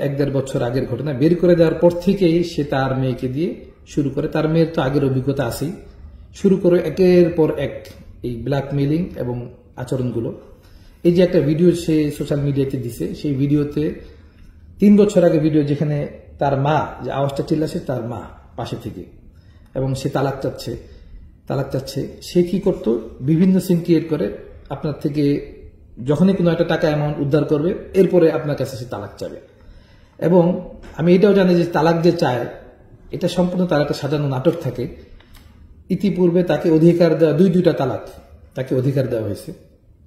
1-1.5 বছর আগের ঘটনা। বের করে দেওয়ার পর থেকেই সে তার মেয়েকে দিয়ে শুরু করে, তার মেয়ের তো আগের অভিজ্ঞতা আছেই, শুরু করে একের পর এক এই ব্ল্যাকমেইলিং এবং আচরণগুলো। এই যে একটা ভিডিও সে সোশ্যাল মিডিয়াতে দিছে, সেই ভিডিওতে 3 বছর আগে ভিডিও যেখানে তার মা যে আওয়াজটা চিল্লাছে তার মা পাশে থেকে, এবং সে তালাক চাচ্ছে। সে কি করতো, বিভিন্ন সিন ক্রিয়েট করে আপনার থেকে যখনই কোনো একটা টাকা অ্যামাউন্ট উদ্ধার করবে এরপরে আপনার কাছে সে তালাক চাবে। এবং আমি এটাও জানি যে তালাক যে চায় এটা সম্পূর্ণ তার একটা সাজানো নাটক থাকে। ইতিপূর্বে তাকে অধিকার দেওয়া দুইটা তালাক তাকে অধিকার দেওয়া হয়েছে,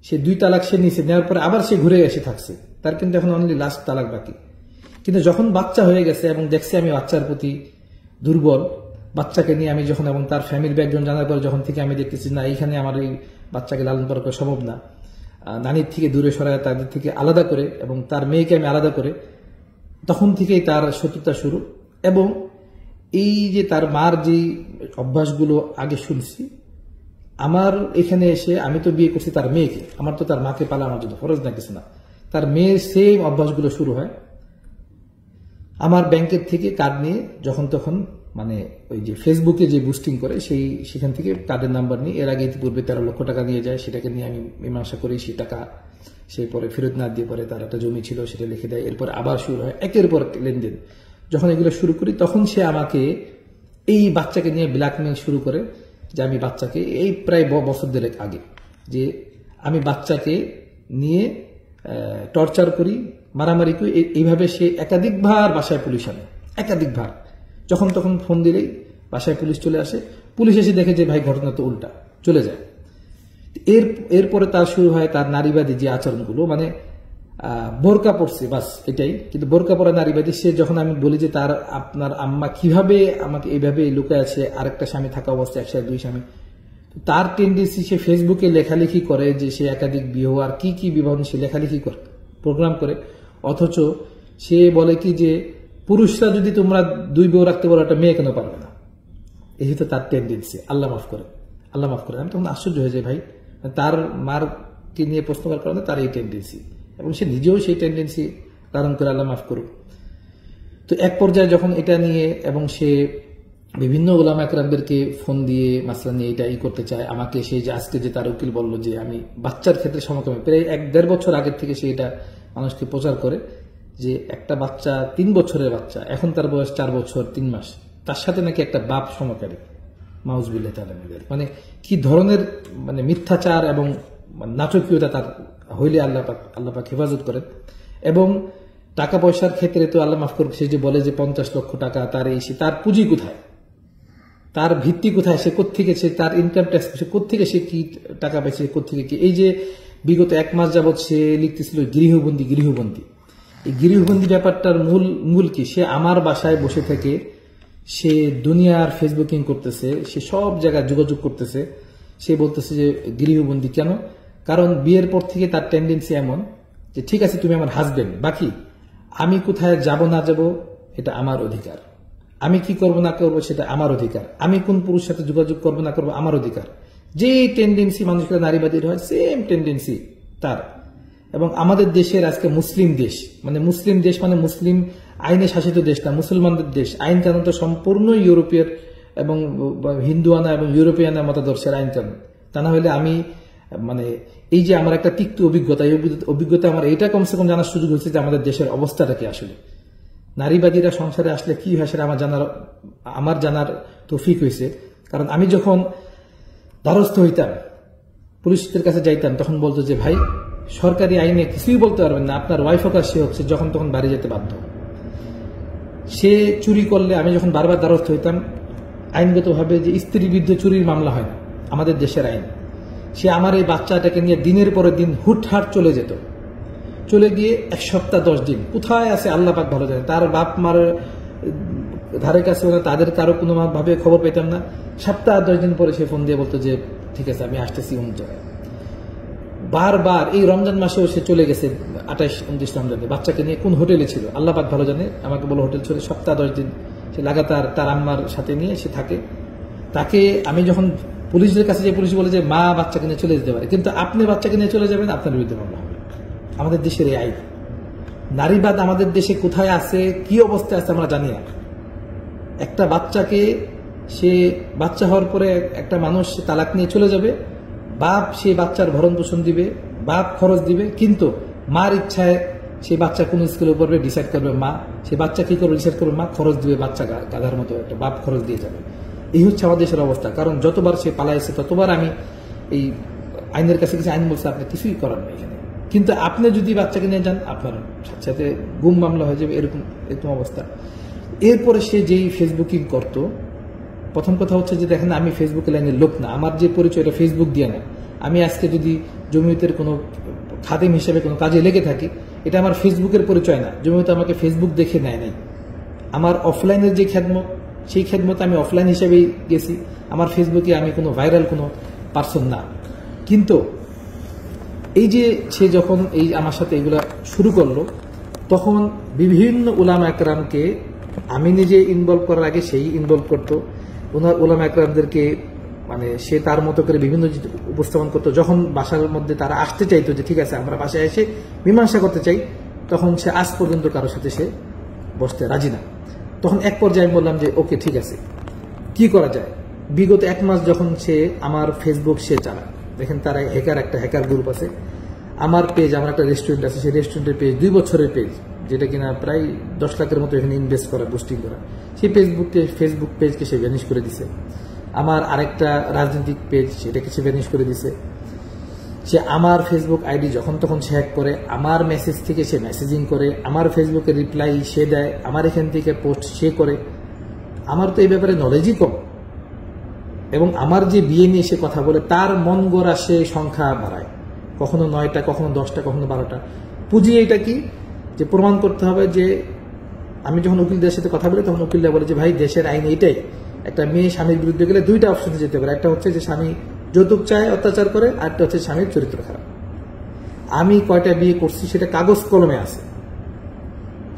সে 2 তালাক সে নিচে নেওয়ার পরে আবার সে ঘুরে এসে থাকছে, তার কিন্তু এখন অনলি লাস্ট তালাক বাকি। কিন্তু যখন বাচ্চা হয়ে গেছে এবং দেখছি আমি বাচ্চার প্রতি দুর্বল, বাচ্চাকে নিয়ে আমি যখন এবং তার ফ্যামিলি ব্যাকগ্রাউন্ড জানার পরে যখন থেকে আমি দেখতেছি না এইখানে আমার এই বাচ্চাকে লালন পালন করা সম্ভব না, নানির থেকে দূরে সরায় তাদের থেকে আলাদা করে এবং তার মেয়েকে আমি আলাদা করে, তখন থেকেই তার শত্রুতা শুরু। এবং এই যে তার মার যে অভ্যাসগুলো আগে শুনছি, আমার এখানে এসে আমি তো বিয়ে করছি তার মেয়েকে, আমার তো তার মাকে পালা আমার জন্য ফরজ না কিছু না, তার মেয়ের সেম অভ্যাসগুলো শুরু হয়। আমার ব্যাংকের থেকে কার্ড নিয়ে যখন তখন মানে ওই যে ফেসবুকে যে বুস্টিং করে সেখান থেকে কার্ডের নাম্বার নিয়ে, এর আগে ইতিপূর্বে 13 লক্ষ টাকা নিয়ে যায়, সেটাকে নিয়ে আমি মীমাংসা করি, সেই টাকা সে পরে ফেরত না দিয়ে পরে তার একটা জমি ছিল সেটা লিখে দেয়, এরপর আবার শুরু হয় একের পর লেনদেন। যখন এগুলো শুরু করি তখন সে আমাকে এই বাচ্চাকে নিয়ে ব্ল্যাকমেইল শুরু করে যে আমি বাচ্চাকে, এই প্রায় বছর 1.5 আগে, যে আমি বাচ্চাকে নিয়ে টর্চার করি, মারামারি করি। এইভাবে সে একাধিকবার বাসায় পুলিশ আনে, একাধিকবার। যখন তখন ফোন দিলেই বাসায় পুলিশ চলে আসে, পুলিশ এসে দেখে যে ভাই ঘটনা তো উল্টা, চলে যায়। এরপরে তার শুরু হয় তার নারীবাদী যে আচরণগুলো, মানে বোরকা পড়ছে বাস এটাই, কিন্তু বোরকা পরা নারীবাদী। সে যখন আমি বলি যে তার আপনার আম্মা কিভাবে আমাকে এইভাবে লুকায় আছে, আরেকটা স্বামী থাকা অবস্থায় 1 2 স্বামী, তার টেন্ডেন্সি সে ফেসবুকে লেখালেখি করে যে সে একাধিক বিবাহ আর কি বিবাহ সে লেখালেখি করে প্রোগ্রাম করে। অথচ সে বলে কি যে পুরুষরা যদি তোমরা 2 বউ রাখতে পারো একটা মেয়ে কেন পারবে না, এই তো তার টেন্ডেন্সি। আল্লাহ মাফ করে। আমি তখন আশ্চর্য হয়ে যাই, ভাই তার মারকে নিয়ে প্রশ্ন করার কারণে তার এই টেন্ডেন্সি, এবং সে নিজেও সেই টেন্ডেন্সি ধারণ করে, আল্লাহ মাফ করুক। তো এক পর্যায়ে যখন এটা নিয়ে এবং সে বিভিন্ন ওলামা একরামদেরকে ফোন দিয়ে মাসলা নিয়ে এটা করতে চায়, আমাকে সে যে আজকে যে তার উকিল বলল যে আমি বাচ্চার ক্ষেত্রে সমকামী, প্রায় 1-1.5 বছর আগের থেকে সে এটা মানুষকে প্রচার করে যে একটা বাচ্চা 3 বছরের বাচ্চা, এখন তার বয়স 4 বছর 3 মাস, তার সাথে নাকি একটা বাপ সমকারী। মাউজুবিল্লাহ তাআলা, কি ধরনের মানে মিথ্যাচার এবং নাটকীয়তা তার হইলে আল্লাহ পাক হেফাজত করেন। এবং টাকা পয়সার ক্ষেত্রে তো আল্লাহ মাফ করুক, সে যে বলে যে 50 লক্ষ টাকা তার তার পুঁজি কোথায়, তার ভিত্তি কোথায়, সে কোত্থেকে, সে তার ইনকাম ট্যাক্স সে কোত্থেকে, সে কি টাকা পাইছে কোত্থেকে কি। এই যে বিগত 1 মাস যাবৎ সে লিখতেছিল গৃহবন্দী, এই গৃহবন্দী ব্যাপারটার মূল কি, সে আমার বাসায় বসে থেকে সে দুনিয়ার ফেসবুকিং করতেছে, সে সব জায়গায় যোগাযোগ করতেছে, সে বলতেছে যে গৃহবন্দী কেন, কারণ বিয়ের পর থেকে তার টেন্ডেন্সি এমন যে ঠিক আছে তুমি আমার হাজবেন্ড, বাকি আমি কোথায় যাব না যাব এটা আমার অধিকার, আমি কি করব না করব সেটা আমার অধিকার, আমি কোন পুরুষের সাথে যোগাযোগ করব না করব আমার অধিকার। যে টেন্ডেন্সি মানুষের নারীবাদীর হয় সেম টেন্ডেন্সি তার। এবং আমাদের দেশের আজকে মুসলিম দেশ মানে মুসলিম আইনে শাসিত দেশ না, মুসলমানদের দেশ। আইন কানুন তো সম্পূর্ণ ইউরোপীয় এবং হিন্দুয়ানা এবং ইউরোপিয়ানা মতাদর্শের আইন কানুন। তা না হলে আমি মানে এই যে আমার একটা তিক্ত অভিজ্ঞতা, এই অভিজ্ঞতা আমার এটা কমসে কম জানার সুযোগ হচ্ছে যে আমাদের দেশের অবস্থাটা কি আসলে। নারীবাদীরা সংসারে আসলে কি হয় সেটা আমার জানার তৌফিক হয়েছে। কারণ আমি যখন দ্বারস্থ হইতাম, পুলিশের কাছে যাইতাম, তখন বলতো যে ভাই সরকারি আইনে কিছুই বলতে পারবেন না, আপনার ওয়াইফ হোক আর সে হচ্ছে যখন তখন বাড়ি যেতে বাধ্য। সে চুরি করলে আমি যখন বারবার দ্বারস্থ হইতাম, আইনগতভাবে যে স্ত্রী বিরুদ্ধে চুরির মামলা হয় না আমাদের দেশের আইন। সে আমার এই বাচ্চাটাকে নিয়ে দিনের পরে দিন হুটহাট চলে যেত, চলে গিয়ে 1 সপ্তাহ 10 দিন কোথায় আছে আল্লাহ পাক ভালো জানে। তার বাপ মার ধারে কাছে তাদের কারো কোনো ভাবে খবর পেতাম না। সপ্তাহ 10 দিন পরে সে ফোন দিয়ে বলতো যে ঠিক আছে আমি আসতেছি অমুক জায়গায়। বারবার এই রমজান মাসেও সে চলে গেছে 28-29 রমজানে বাচ্চাকে নিয়ে কোন হোটেলে ছিল আল্লাহ পাক ভালো জানে, আমাকে বলো হোটেল ছিল, সপ্তাহ 10 দিন সে লাগাতার তার আম্মার সাথে নিয়ে সে থাকে। তাকে আমি যখন পুলিশদের কাছে যে পুলিশ বলে যে মা বাচ্চাকে নিয়ে চলে যেতে পারে, কিন্তু আপনি বাচ্চাকে নিয়ে চলে যাবেন আপনার বিরুদ্ধে মামলা হবে। আমাদের দেশের এই আইন, নারীবাদ আমাদের দেশে কোথায় আছে, কি অবস্থায় আছে আমরা জানি না। একটা বাচ্চাকে সে বাচ্চা হওয়ার পরে একটা মানুষ তালাক নিয়ে চলে যাবে, বাপ সেই বাচ্চার ভরণ পোষণ দিবে, বাপ খরচ দিবে, কিন্তু মার ইচ্ছায় সেই বাচ্চা কোন স্কুলে পড়বে ডিসাইড করবে মা, সেই বাচ্চা কি করবে ডিসাইড করবে মা, খরচ দিবে বাচ্চা গাধার মতো একটা বাপ খরচ দিয়ে যাবে। এই হচ্ছে আমাদের দেশের অবস্থা। কারণ যতবার সে পালাইছে ততবার আমি এই আইনের কাছে কিছু আইন বলছে আপনি কিছুই করার নেই এখানে, কিন্তু আপনি যদি বাচ্চাকে নিয়ে যান আপনার সাথে সাথে গুম মামলা হয়ে যাবে, এরকম এরকম অবস্থা। এরপরে সে যেই ফেসবুকিং করত, প্রথম কথা হচ্ছে যে দেখেন আমি ফেসবুকে লাইনের লোক না, আমার যে পরিচয় এটা ফেসবুক দিয়ে না। আমি আজকে যদি জমিয়তের কোনো খাদেম হিসেবে কোনো কাজে লেগে থাকি, এটা আমার ফেসবুকের পরিচয় না। জমিয়ত আমাকে ফেসবুক দেখে নেয় নাই। আমার অফলাইনের যে খেদমত, সেই খেদমত আমি অফলাইন হিসেবেই গেছি। আমার ফেসবুকে আমি কোনো ভাইরাল কোনো পার্সন না। কিন্তু এই যে সে যখন এই আমার সাথে এগুলা শুরু করলো, তখন বিভিন্ন উলামা একরামকে আমি নিজে ইনভলভ করার আগে সেই ইনভলভ করতো। ওনার উলামা একরামদেরকে মানে সে তার মতো করে বিভিন্ন উপস্থাপন করতো। যখন বাসার মধ্যে তারা আসতে চাইতো যে ঠিক আছে আমরা বাসায় এসে মীমাংসা করতে চাই, তখন সে আজ পর্যন্ত কারোর সাথে সে বসতে রাজি না। তখন এক পর্যায়ে আমি বললাম যে ওকে ঠিক আছে, কি করা যায়। বিগত 1 মাস যখন সে আমার ফেসবুক সে চালায়, দেখেন তার একটা হ্যাকার গ্রুপ আছে, আমার পেজ, আমার একটা রেস্টুরেন্ট আছে, সেই রেস্টুরেন্টের পেজ 2 বছরের পেজ, যেটা কিনা প্রায় 10 লাখের মতো এখানে ইনভেস্ট করা, বুস্টিং করা, সেই ফেসবুক পেজকে সে ভ্যানিশ করে দিছে। আমার আরেকটা রাজনৈতিক পেজ, সেটাকে সে ভ্যানিশ করে দিছে। সে আমার ফেসবুক আইডি যখন তখন সে হ্যাক করে, আমার মেসেজ থেকে সে মেসেজিং করে, আমার ফেসবুকে রিপ্লাই সে দেয়, আমার এখান থেকে পোস্ট সে করে। আমার তো এই ব্যাপারে নলেজই কম, এবং আমার যে বিয়ে নিয়ে সে কথা বলে তার মন গড়া সে সংখ্যা বাড়ায়, কখনো 9টা, কখনো 10টা, কখনো 12টা। পুঁজি এটা কি যে প্রমাণ করতে হবে যে আমি যখন উকিলদের সাথে কথা বলি তখন উকিলরা বলে যে ভাই দেশের আইন এইটাই, একটা মেয়ে স্বামীর বিরুদ্ধে গেলে 2টা অপশনে যেতে পারে। একটা হচ্ছে যে স্বামী যৌতুক চায়, অত্যাচার করে, আর একটা হচ্ছে স্বামীর চরিত্র খারাপ। আমি কয়টা বিয়ে করছি সেটা কাগজ কলমে আছে,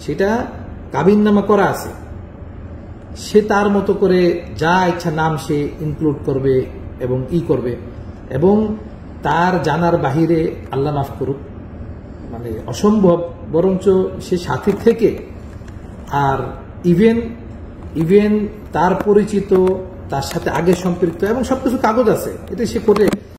সেটা কাবিননামা করা আছে। সে তার মতো করে যা ইচ্ছা নাম সে ইনক্লুড করবে এবং করবে, এবং তার জানার বাহিরে আল্লাহ মাফ করুক মানে অসম্ভব, বরঞ্চ সে সাথে থেকে আর ইভেন তার পরিচিত, তার সাথে আগে সম্পৃক্ত, এবং সবকিছু কাগজ আছে, এটা সে কোর্টে